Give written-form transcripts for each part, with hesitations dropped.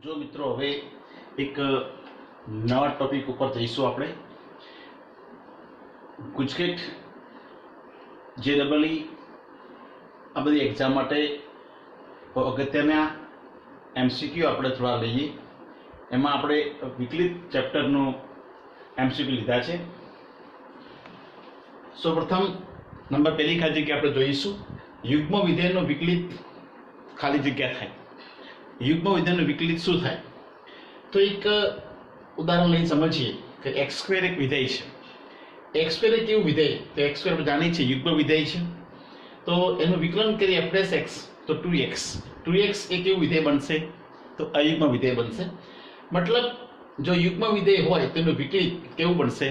जो मित्रों हवे एक नवा टॉपिक पर जईशुं आपणे गुजकेट JEE आ बधी एक्जाम माटे अगत्यना MCQ આપણે થોડા લઈએ। એમાં આપણે વિકલિત ચેપ્ટરનું MCQ લીધા છે। સૌપ્રથમ નંબર પહેલી ખાલી જગ્યા આપણે જોઈશું યુગ્મ વિધેયનો વિકલિત ખાલી જગ્યા થાય। युग्म विधेय विकलित शू थाय तो एक उदाहरण लई समझिए कि x² एक विधेय है। x² एक केवुं विधेय तो x² આપણે જાણીએ છીએ युग्म विधेय છે तो એનું વિકલન કરીએ f' तो 2x एक केवुं विधेय बनશે तो अयुग्म विधेय बनશે। मतलब जो युग्म विधेय होय तेનું विकलित केवुं बनશે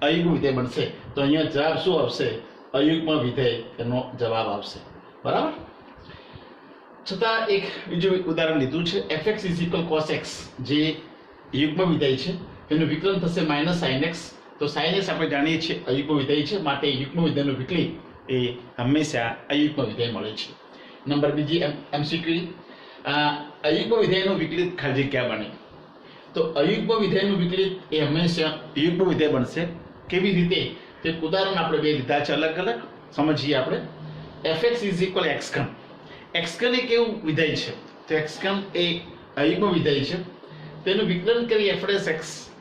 अयुग्म विधेय बनશે। तो અહીંયા जवाब શું આવશે अयुग्म विधेय એનો જવાબ આવશે। બરાબર। छता एक बीजू उदाहरण लीधुं छे fx = cos x जे युग्म विधेय छे तेनुं विकलन थशे -sin x तो sin x આપણે જાણીએ છીએ અયુગ્મ વિધેય છે માટે યુગ્મ વિધેયનું વિકલિત એ હંમેશા અયુગ્મ વિધેય મળે છે। નંબર બીજી MCQ અયુગ્મ વિધેયનું વિકલિત ખાલી જગ્યા બને તો અયુગ્મ વિધેયનું વિકલિત એ હંમેશા યુગ્મ વિધેય બનશે। કેવી રીતે તે ઉદાહરણ આપણે બે લીધા છે અલગ અલગ સમજીએ આપણે। fx = x3 x3 एक केवुं विधेय है तो x3 एक अयुग्म विधेय है तेनुं विकलन करी f'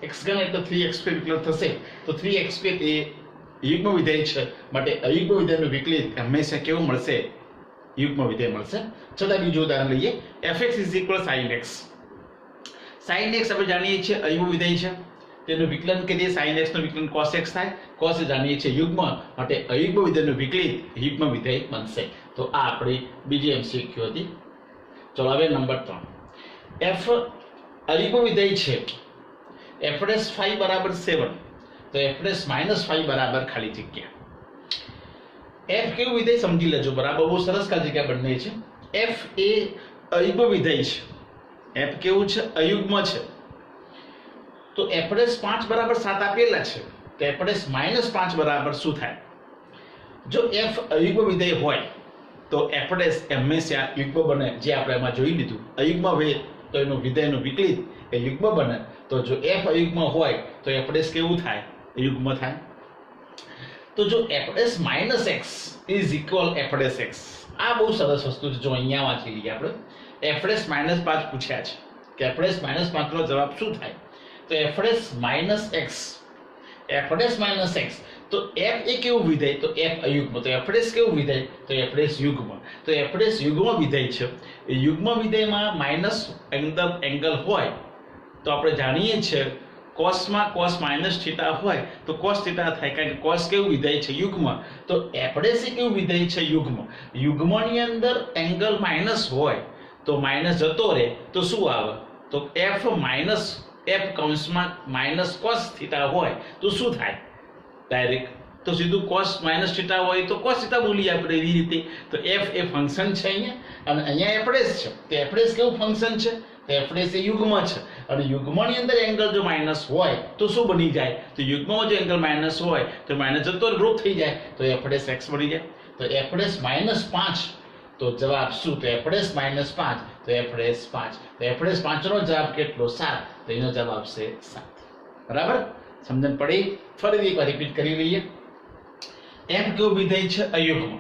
x3 એટલે 3x² विकलन थशे तो 3x² ए युग्म विधेय है माटे अयुग्म विधेयनुं विकलित हमेशा केवुं मळशे युग्म विधेय मळशे। चलो बीजुं उदाहरण लईए fx = sin x sin x આપણે જાણીએ છીએ અયુગ્મ વિધેય છે તેનું વિકલન કરીએ sin x નું વિકલન cos x થાય cos જાણીએ છીએ યુગ્મ માટે અયુગ્મ વિધેયનું વિકલિત યુગ્મ વિધેય બનશે। तो आ अपनी बीजी MCQ थी। चलो हवे नंबर 3 f अयुग्म विधेय छे f'5 = 7 तो f' - 5 खाली जग्या f केवुं विधेय समझी लेजो बराबर बहुत सरस खाली जग्या बने छे। f ए अयुग्म विधेय छे f केवुं छे अयुग्म छे तो f'5 = 7 आपेला छे तो f' - 5 शुं थाय जो f अयुग्म विधेय होय तो f' हमेशा युग्म बने जे આપણે એમાં જોઈ લીધું અયુગ્મ હોય તો એનું વિધેયનું વિકલિત એ યુગ્મ બને તો જો f અયુગ્મ હોય તો f' કેવું થાય યુગ્મ થાય। તો જો f' - x = f'(x) આ બહુ સરસ વસ્તુ છે। જો અહીંયા વાંચી લઈએ આપણે f' - 5 પૂછ્યા છે કે f' - 5 નો જવાબ શું થાય તો f' - x f' - x तो f ए केवुं विधेय तो f अयुग्म तो f' केवुं विधेय तो f' युग्म तो f' युग्म विधेय छे। युग्म विधेय में माइनस एंगल होय तो આપણે જાણીએ છીએ cos માં cos -θ होय तो cos θ થાય કારણ કે cos કેવું વિધેય છે યુગ્મ તો f' કેવું વિધેય છે યુગ્મ યુગ્મની અંદર એંગલ માઈનસ હોય તો માઈનસ જતો રહે તો શું આવે તો f f કૌંસમાં -cos θ होय तो શું થાય डायरेक्ट तो सीधू cos -θ હોય તો cos θ બોલી આપણે એવી રીતે તો f એ ફંક્શન છે અહીંયા અને અહીંયા f' છે તો f' કેવું ફંક્શન છે તો f' એ યુગ્મ છે અને યુગ્મની અંદર એંગલ જો માઈનસ હોય તો શું બની જાય તો યુગ્મમાં જો એંગલ માઈનસ હોય તો માઈનસ જતો ગ્રુપ થઈ જાય તો f' x બની જાય તો f' - 5 તો જવાબ શું તો f' - 5 તો f' 5 તો f' 5 નો જવાબ કેટલો 7 તો એનો જવાબ છે 7। બરાબર समझन पड़ी फरी एक बार रिपीट करी लईए f केवुं विधेय छे अयुग्म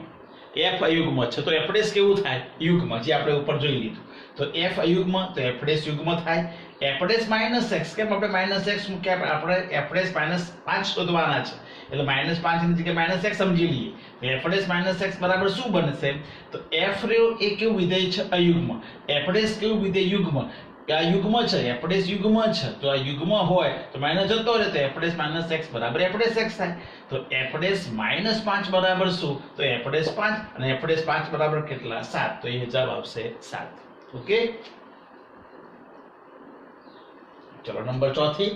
f अयुग्म छे तो f' केवुं थाय युग्म जे आपणे ऊपर जोई लीधुं तो f अयुग्म तो f' युग्म थाय f' - x केम आपणे -x मूक्या आपणे f' - 5 शोधवाना छे એટલે -5 ની જગ્યાએ -x સમજી લઈએ f' - x બરાબર શું બનશે તો f રહ્યો એ કેવું વિધેય છે અયુગ્મ f' કેવું વિધેય યુગ્મ આ યુગ્મ છે f' યુગ્મ છે તો આ યુગ્મ હોય તો માઈનસ જતો રહે તો f' - x બરાબર f' x થાય તો f' - 5 બરાબર શું તો f' 5 અને f' 5 બરાબર કેટલા 7 તો એ જવાબ આવશે 7। ઓકે ચલો નંબર 4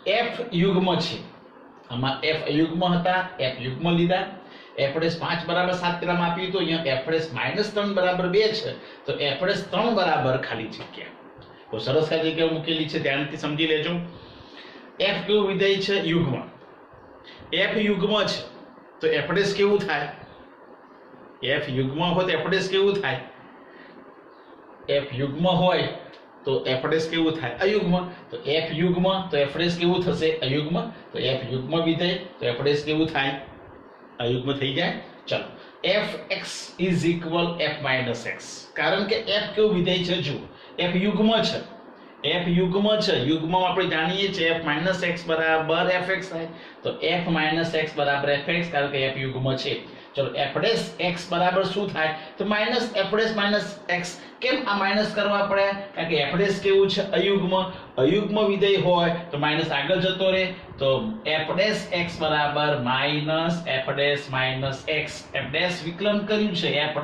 f યુગ્મ છે આમાં f અયુગ્મ હતા f યુગ્મ લીધા f' 5 બરાબર 7 પેલામાં આપ્યું તો અહીંયા f' - 3 બરાબર 2 છે તો f' 3 બરાબર ખાલી જગ્યા तो सरस खाली जग्या मूकेली छे ध्यानथी समझी लेजो। f केवुं विधेय छे युग्म f युग्म छे तो f' केवुं थाय f युग्म होय तो f' केवुं थाय f युग्म होय તો f' કેવું થાય અયુગ્મ, તો f યુગ્મ તો f' કેવું થશે અયુગ્મ, તો f યુગ્મ વિધેય તો f' કેવું થાય અયુગ્મ થઈ જાય. ચલો fx is equal f minus x, કારણ કે f કેવું વિધેય છે જુઓ f યુગ્મ છે, f યુગ્મ છે, યુગ્મમાં આપણે જાણીએ છીએ f માઇનસ x બરાબર fx થાય, તો f માઇનસ x બરાબર fx કારણ કે f યુગ્મ છે. ચલો f' x બરાબર શું થાય તો માઇનસ f' માઇનસ x. કેમ આ માઇનસ કરવા પડે કારણ કે f' કેવું છે અયુગ્મ, અયુગ્મ વિધેય હોય તો માઇનસ આગળ જતો રહે, તો f' x બરાબર minus f' minus x. f' વિકલન કર્યું છે f'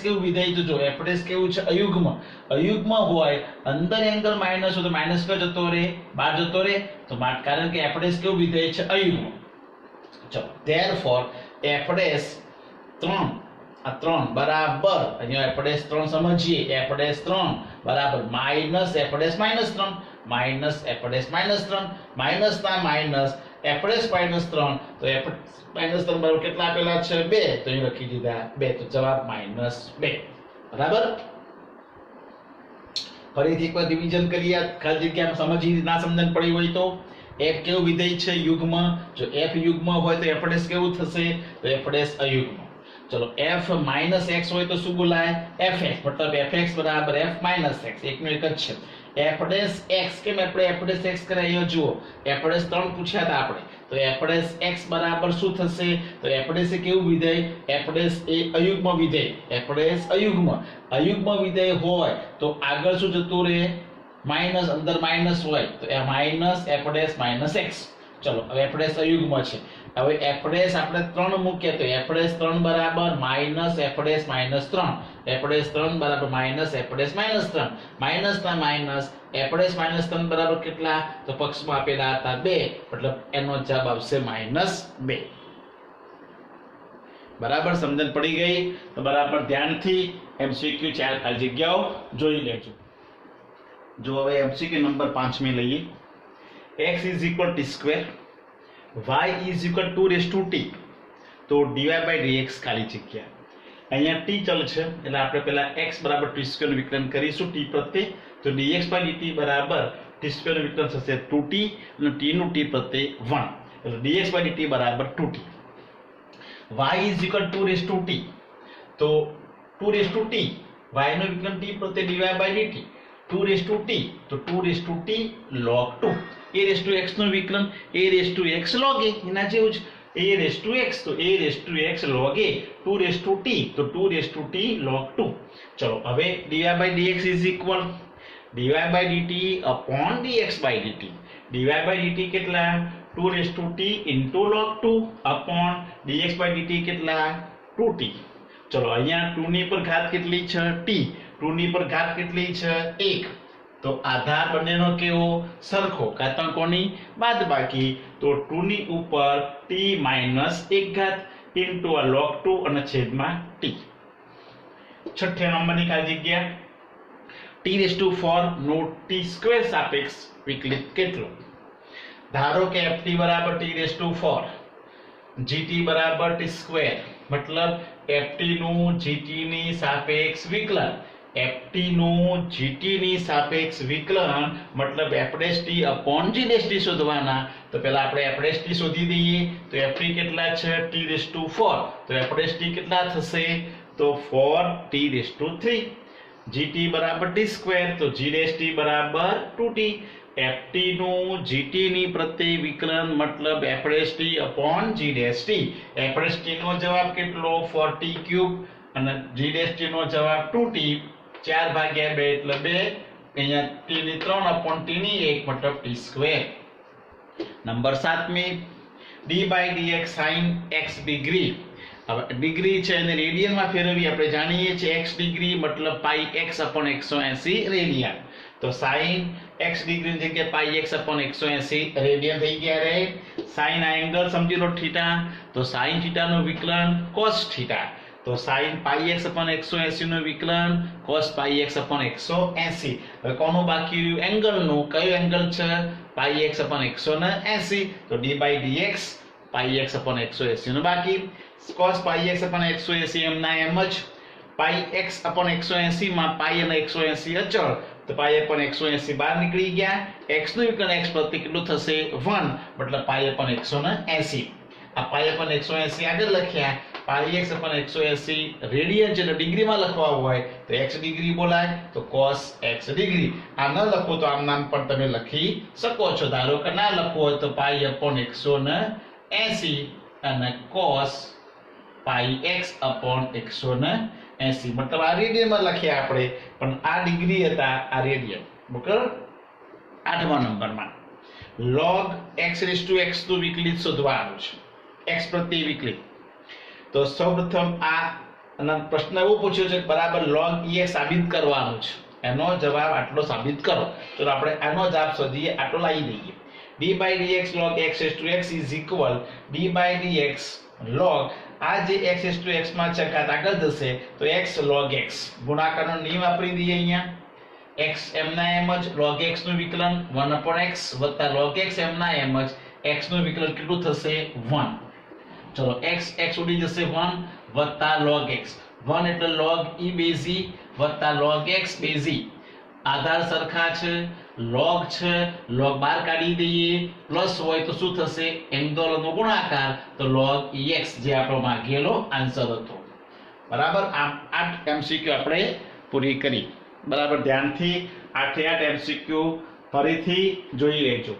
કેવું વિધેય તો જો f' કેવું છે અયુગ્મ, અયુગ્મ હોય અંદર એંગલ માઇનસ હોય તો માઇનસ પર જતો રહે બહાર જતો રહે, તો કારણ કે f' કેવું વિધેય છે અયુગ્મ. ચલો therefore f' 3 આ 3 બરાબર અહીંયા f' 3 સમજીએ f' 3 બરાબર minus f' minus 3 minus f' minus 3 minus ના માઇનસ f' માઇનસ 3 તો f માઇનસ 3 બરાબર કેટલા આપેલા છે 2, તો અહીં લખી દીધા 2, તો જવાબ માઇનસ 2 બરાબર. ફરીથી એકવાર રિવિઝન કરીએ ખાલી જગ્યા સમજી ના સમજણ પડી હોય તો f કેવું વિધેય છે યુગ્મ, જો f યુગ્મ હોય તો f' કેવું થશે તો f' અયુગ્મ. ચલો f માઇનસ x હોય તો શું બોલાય fx, મતલબ fx બરાબર f માઇનસ x, એકનું એક જ છે. f' x કેમ આપણે f' x કરાયો જુઓ f' 3 પૂછ્યા હતા આપણે, તો f' x બરાબર શું થશે તો f' એ કેવું વિધેય f' એ અયુગ્મ વિધેય, f' અયુગ્મ, અયુગ્મ વિધેય હોય તો આગળ શું જતું રહે માઇનસ, અંદર માઇનસ હોય તો એ માઇનસ f' માઇનસ x. ચલો હવે f' અયુગ્મ છે, હવે f' આપણે 3 મૂકીએ તો f' 3 બરાબર માઇનસ f' માઇનસ 3, f' 3 બરાબર માઇનસ f' માઇનસ 3, માઇનસ ના માઇનસ f' માઇનસ 3 બરાબર કેટલા તો પક્ષમાં આપેલા હતા 2, મતલબ એનો જવાબ આવશે માઇનસ 2. બરાબર સમજણ પડી ગઈ તો બરાબર ધ્યાનથી MCQ 4 ખાલી જગ્યાઓ જોઈ લેજો. જો હવે MCQ નંબર 5 में લઈએ, x is equal to square, y is equal to 2 તો dy by dx ખાલી જગ્યા, અહીંયા t ચલ છે એટલે આપણે પહેલા x બરાબર t સ્ક્વેર નું વિકલન કરીશું t પ્રત્યે, તો dx by dt બરાબર t સ્ક્વેર નું વિકલન થશે 2t અને t નું t પ્રત્યે 1, એટલે dx by dt બરાબર 2t. y is equal to 2 તો 2 y નું વિકલન t પ્રત્યે dy by dt 2 તો 2 log 2, a x નું વિકલન a x log a, એના જેવું જ a x તો a x log a 2 તો 2 log 2. ચલો હવે dy by dx is equal dy by dt upon dx by dt, dy by dt કેટલા 2 into log 2 upon dx by dt કેટલા 2t. ચલો અહીંયા 2 ની પર ઘાત કેટલી છે t, 2 ની પર ઘાત કેટલી છે 1, તો આધાર બંનેનો કેવો સરખો, ઘાતાંકોની બાદબાકી, તો 2 ની ઉપર t માઈનસ 1 ઘાત ઇન્ટુ આ log 2 અને છેદમાં t. છઠ્ઠા નંબરની ખાલી જગ્યા t4 નો t સ્ક્વેર સાપેક્ષ વિકલિત કેટલો. ધારો કે ft બરાબર t4, gt બરાબર t સ્ક્વેર, મતલબ ft નું gt ની સાપેક્ષ વિકલન, ft નું gt ની સાપેક્ષ વિકલન મતલબ f't upon g't શોધવાના, તો પહેલા આપણે f't શોધી દઈએ, તો ft કેટલા છે t4, તો f't કેટલા થશે તો 4t3, gt બરાબર t સ્ક્વેર તો g't બરાબર 2t, ft નું gt ની પ્રત્યે વિકલન મતલબ f't upon g't, f't નો જવાબ કેટલો 4t ક્યુબ અને g't નો જવાબ 2t, 4/2 એટલે 2, અહીંયા t ની 3 upon t ની 1 મતલબ t સ્ક્વેર. નંબર 7મી d by dx sin x degree, હવે ડિગ્રી છે અને રેડિયનમાં ફેરવી આપણે જાણીએ છીએ x ડિગ્રી મતલબ પાઈ x upon 180 રેડિયન, તો sin x ડિગ્રી ની જગ્યાએ પાઈ x upon 180 રેડિયન થઈ ગયા રહે. sin આ એંગલ સમજી લો થીટા, તો sin થીટા નું વિકલન cos થીટા, તો sin પાઈ x upon 180 નું વિકલન cos પાઈ x upon 180. હવે કોનું બાકી રહ્યું એંગલ નું, કયું એંગલ છે પાઈ x upon 180, તો d by dx pi x upon 180 નું બાકી, cos પાઈ x upon 180 એમના એમ જ, પાઈ x અપોન 180 માં પાઈ અને 180 અચળ, તો પાઈ અપોન 180 બહાર નીકળી ગયા. x નું વિકલન x પ્રતિ કેટલું થશે 1, મતલબ પાઈ અપોન 180. આ પાઈ અપોન 180 આગળ લખ્યા. પાઈ x અપોન 180 રેડિયન છે, ડિગ્રીમાં લખવા હોય તો x ડિગ્રી બોલાય, તો cos x ડિગ્રી. આ ન લખો તો આમ નામ પણ તમે લખી શકો છો. ધારો કે ના લખવો હોય તો પાઈ અપોન 180 અને cos પાઈ x અપોન 180, મતલબ આ રેડિયનમાં લખ્યા આપણે, પણ આ ડિગ્રી હતા, આ રેડિયન. બરાબર. 8મા નંબરમાં log x raised to x નું વિકલિત શોધવાનું છે, x પ્રત્યે વિકલિત. તો સૌપ્રથમ આ પ્રશ્ન એવો પૂછ્યો છે બરાબર log ex સાબિત કરવાનું છે, એનો જવાબ આટલો સાબિત કરો. તો આપણે આનો જવાબ શોધીએ, આટલો લાવી દઈએ. d by dx log x raised to x is equal d by dx log, આ જે x raised to x માં છે ઘાત આગળ જશે તો x log x, ગુણાકારનો નિયમ વાપરી દઈએ. અહીંયા x એમના એમ જ, log x નું વિકલન 1/x વત્તા log x એમના એમ જ, x નું વિકલન કેટલું થશે 1. ચલો x ઉડી જશે 1 વત્તા log x, 1 એટલે log e બેઝ e વત્તા log x બેઝ e. આધાર સરખા છે, log છે, log બહાર કાઢી દઈએ, પ્લસ હોય તો શું થશે એંગલનો ગુણાકાર, તો log ex જે આપણો માંગેલો આન્સર હતો. બરાબર. આમ 8 MCQ આપણે પૂરી કરી. બરાબર. ધ્યાનથી 8 MCQ ફરીથી જોઈ લેજો.